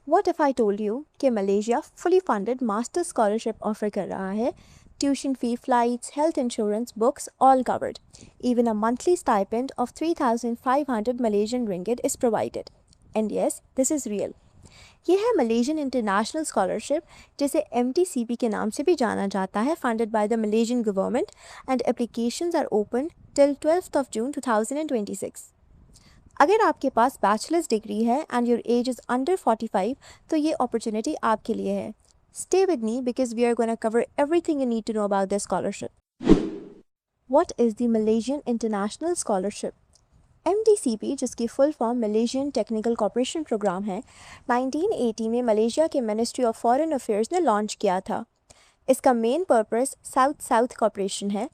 What if I told you कि Malaysia fully funded master scholarship offer कर रहा है, tuition fee, flights, health insurance, books, all covered. Even a monthly stipend of 3,500 Malaysian ringgit is provided. And yes, this is real. ये है Malaysian international scholarship, जिसे MTCP के नाम से भी जाना जाता है, funded by the Malaysian government and applications are open till 12th of June 2026. अगर आपके पास बैचलर्स डिग्री है and your age is under 45, तो ये अपॉर्चुनिटी आपके लिए है. Stay with me because we are gonna cover everything you need to know about this scholarship. What is the Malaysian international scholarship? MTCP, जिसकी full form Malaysian technical cooperation programme है, 1980 में Malaysia के ministry of foreign affairs ने launch किया था. इसका main purpose south south cooperation है,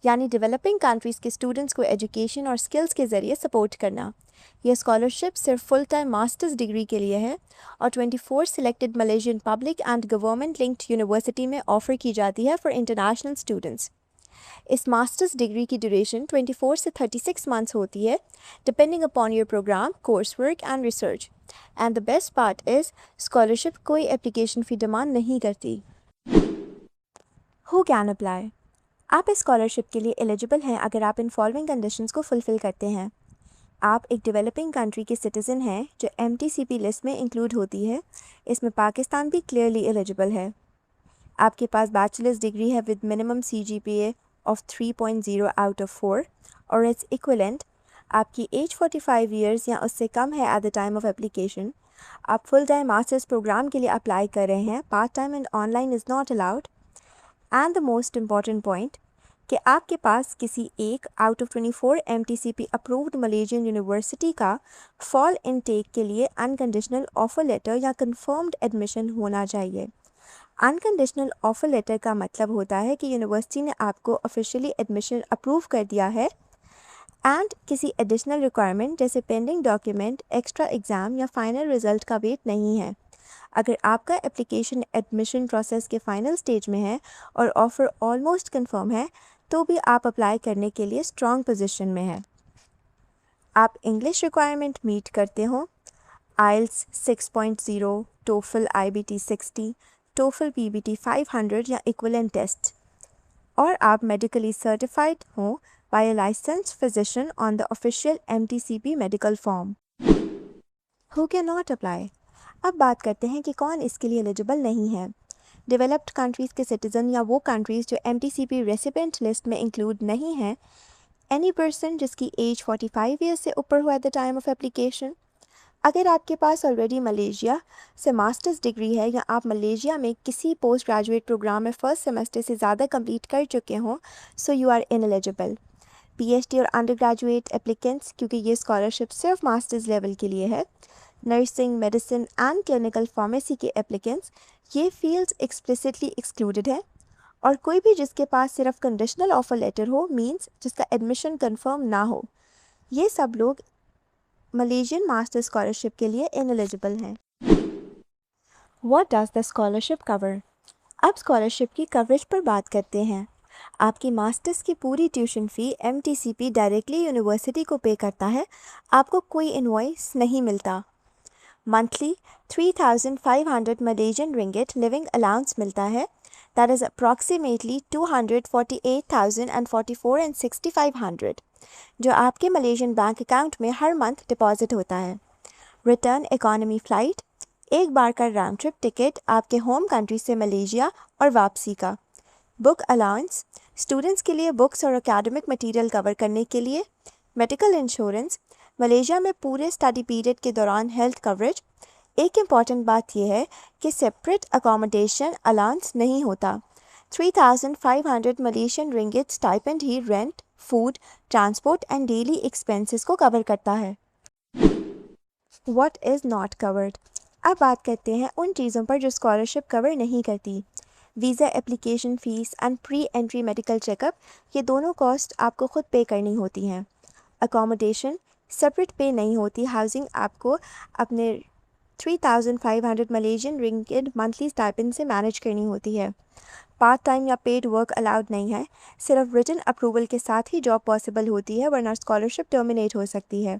यानी डेवलपिंग कंट्रीज़ के स्टूडेंट्स को एजुकेशन और स्किल्स के ज़रिए सपोर्ट करना. यह स्कॉलरशिप सिर्फ फुल टाइम मास्टर्स डिग्री के लिए है और 24 selected Malaysian public and government linked university में ऑफ़र की जाती है फॉर इंटरनेशनल स्टूडेंट्स. इस मास्टर्स डिग्री की ड्यूरेशन 24 से 36 मंथ्स होती है, depending upon your programme, course work and research. And the best part is scholarship कोई एप्लीकेशन फ़ी डिमांड नहीं करती. Who can apply? आप इस स्कॉलरशिप के लिए एलिजिबल हैं अगर आप इन फॉलोइंग कंडीशंस को फुलफ़िल करते हैं. आप एक डेवलपिंग कंट्री के सिटीज़न हैं जो MTCP लिस्ट में इंक्लूड होती है. इसमें पाकिस्तान भी क्लियरली एलिजिबल है. आपके पास बैचलर्स डिग्री है with minimum CGPA of 3.0 out of 4 और इट्स इक्विवेलेंट. आपकी एज 45 ईयर्स या उससे कम है eight the time of application. आप फुल टाइम मास्टर्स प्रोग्राम के लिए अप्लाई कर रहे हैं. Part time and online is not allowed. And the most important point कि आपके पास किसी एक out of 24 MTCP approved Malaysian university का फॉल इनटेक के लिए अनकंडीशनल ऑफर लेटर या कंफर्म्ड एडमिशन होना चाहिए. अनकंडीशनल ऑफर लेटर का मतलब होता है कि यूनिवर्सिटी ने आपको ऑफिशियली एडमिशन अप्रूव कर दिया है एंड किसी एडिशनल रिक्वायरमेंट जैसे पेंडिंग डॉक्यूमेंट, एक्स्ट्रा एग्ज़ाम या फाइनल रिजल्ट का वेट नहीं है. अगर आपका एप्लीकेशन एडमिशन प्रोसेस के फाइनल स्टेज में है और ऑफ़र ऑलमोस्ट कंफर्म है, तो भी आप अप्लाई करने के लिए स्ट्रॉन्ग पोजीशन में हैं. आप इंग्लिश रिक्वायरमेंट मीट करते हो, IELTS 6.0, TOEFL IBT 60, TOEFL PBT 500 या इक्विवेलेंट टेस्ट, और आप मेडिकली सर्टिफाइड हो by a licensed physician on the official MTCP medical form. Who can not apply? अब बात करते हैं कि कौन इसके लिए एलिजिबल नहीं है. डेवलप्ड कंट्रीज़ के सिटीज़न या वो कंट्रीज़ जो MTCP रेसिपेंट लिस्ट में इंक्लूड नहीं हैं. एनी पर्सन जिसकी एज 45 ईयर्स से ऊपर हो at the time of application. अगर आपके पास ऑलरेडी मलेशिया से मास्टर्स डिग्री है या आप मलेशिया में किसी पोस्ट ग्रेजुएट प्रोग्राम में फर्स्ट सेमेस्टर से ज़्यादा कंप्लीट कर चुके हों, so you are ineligible. PhD और अंडर ग्रेजुएट एप्लीकेंट्स, क्योंकि ये स्कॉलरशिप सिर्फ मास्टर्स लेवल के लिए है. Nursing, medicine and clinical pharmacy के एप्लीकेंट्स, ये फील्ड्स एक्सप्लिसिटली एक्सक्लूडेड है. और कोई भी जिसके पास सिर्फ कंडीशनल ऑफर लेटर हो, मींस जिसका एडमिशन कंफर्म ना हो, ये सब लोग मलेशियन मास्टर स्कॉलरशिप के लिए इनएलिजिबल हैं. What does the scholarship cover? अब स्कॉलरशिप की कवरेज पर बात करते हैं. आपकी मास्टर्स की पूरी tuition fee MTCP directly university को पे करता है. आपको कोई इनवॉइस नहीं मिलता. Monthly 3,500 Malaysian ringgit living allowance मिलता है. दैट इज़ अप्रॉक्सीमेटली 248,044 and 6,500, जो आपके मलेशियन बैंक अकाउंट में हर मंथ डिपॉजिट होता है. रिटर्न इकॉनमी फ़्लाइट, एक बार का राउंड ट्रिप टिकट आपके होम कंट्री से मलेशिया और वापसी का. बुक अलाउंस, स्टूडेंट्स के लिए बुक्स और एकेडमिक मटेरियल कवर करने के लिए. मेडिकल इंश्योरेंस, मलेशिया में पूरे स्टडी पीरियड के दौरान हेल्थ कवरेज. एक इम्पॉर्टेंट बात यह है कि सेपरेट अकोमोडेशन अलाउंस नहीं होता. 3,500 Malaysian ringgit stipend he rent, food, transport and daily expenses को कवर करता है. What is not covered? अब बात करते हैं उन चीज़ों पर जो स्कॉलरशिप कवर नहीं करती. Visa application fees and pre entry medical checkup, ये दोनों कॉस्ट आपको खुद पे करनी होती हैं. अकोमोडेशन सेपरेट पे नहीं होती. हाउसिंग आपको अपने 3,500 मलेशियन रिंगिट मंथली स्टाइपेंड से मैनेज करनी होती है. पार्ट टाइम या पेड वर्क अलाउड नहीं है. सिर्फ रिटन अप्रूवल के साथ ही जॉब पॉसिबल होती है, वरना स्कॉलरशिप टर्मिनेट हो सकती है.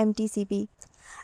MTCP۔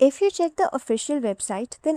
If you check the official website, then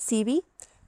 CV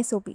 SOP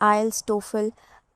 IELTS TOEFL،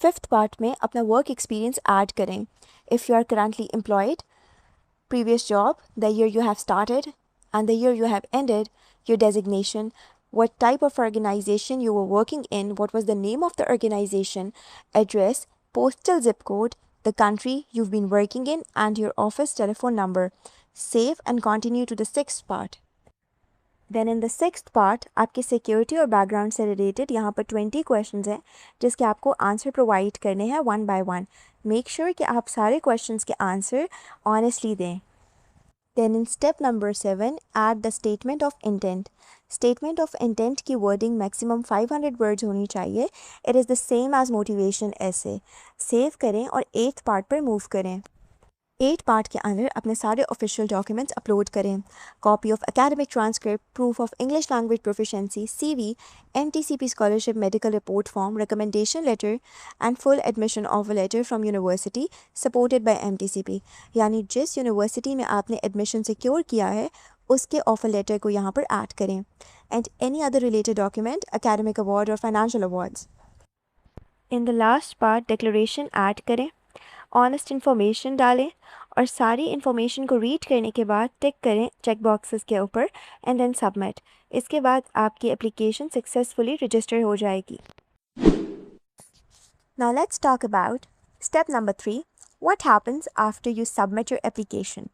5th part में अपना वर्क एक्सपीरियंस ऐड करें. If you are currently employed, previous job, the year you have started and the year you have ended, your designation, what type of organization you were working in, what was the name of the organization, address, postal zip code, the country you've been working in, and your office telephone number. Save and continue to the 6th part. Then in the 6th part, आपके security और background से related यहाँ पर 20 questions हैं जिसके आपको answer provide करने हैं one by one. Make sure कि आप सारे क्वेश्चंस के आंसर ऑनेस्टली दें. Then in step number 7, add the statement of intent. Statement of intent की wording maximum 500 words होनी चाहिए. It is the same as motivation essay. Save करें और 8th part पर move करें. 8 पार्ट के अंदर अपने सारे ऑफिशियल डॉक्यूमेंट्स अपलोड करें. Copy of academic transcript, proof of English language proficiency, CV, MTCP scholarship medical report form, recommendation letter and full admission offer letter from university supported by MTCP. यानी जिस university में आपने admission secure किया है उसके offer letter को यहाँ पर ऐड करें. And any other related document, academic award और financial awards. In the last part declaration add करें, ऑनेस्ट इन्फॉर्मेशन डालें और सारी इन्फॉर्मेशन को रीड करने के बाद टिक करें चेक बॉक्सेस के ऊपर एंड देन सबमिट. इसके बाद आपकी एप्लीकेशन सक्सेसफुली रजिस्टर हो जाएगी. Now let's talk about step number 3. What happens after you submit your application?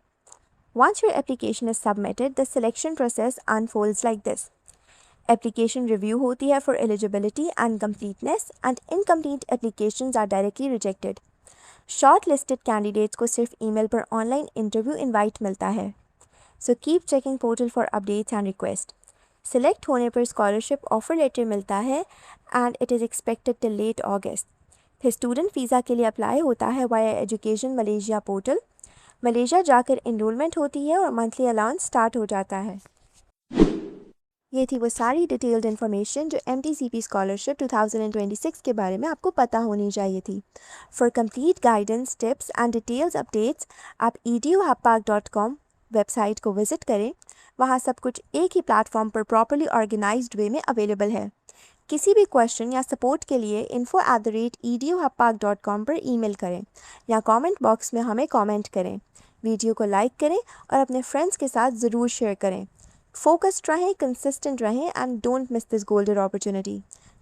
Once your application is submitted, the selection process unfolds like this. Application review होती है for eligibility and completeness, and incomplete applications are directly rejected. Short listed candidates को सिर्फ email पर online interview invite मिलता है. So keep checking portal for updates and request. Select होने पर scholarship offer letter मिलता है and it is expected till late August. फिर स्टूडेंट वीज़ा के लिए अप्लाई होता है via education Malaysia portal. Malaysia जाकर इनरोलमेंट होती है और मंथली अलाउंस स्टार्ट हो जाता है. ये थी वो सारी डिटेल्ड इन्फॉर्मेशन जो MTCP स्कॉलरशिप 2026 के बारे में आपको पता होनी चाहिए थी. For complete guidance, tips and details updates आप eduhubpark.com वेबसाइट को विज़िट करें. वहाँ सब कुछ एक ही प्लेटफॉर्म पर प्रॉपरली ऑर्गेनाइज्ड वे में अवेलेबल है. किसी भी क्वेश्चन या सपोर्ट के लिए info@eduhubpark.com पर ईमेल करें या कमेंट बॉक्स में हमें कमेंट करें. वीडियो को लाइक करें और अपने फ्रेंड्स के साथ ज़रूर शेयर करें. Focused रहें, consistent रहें, and don't miss this golden opportunity.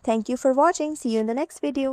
Thank you for watching. See you in the next video.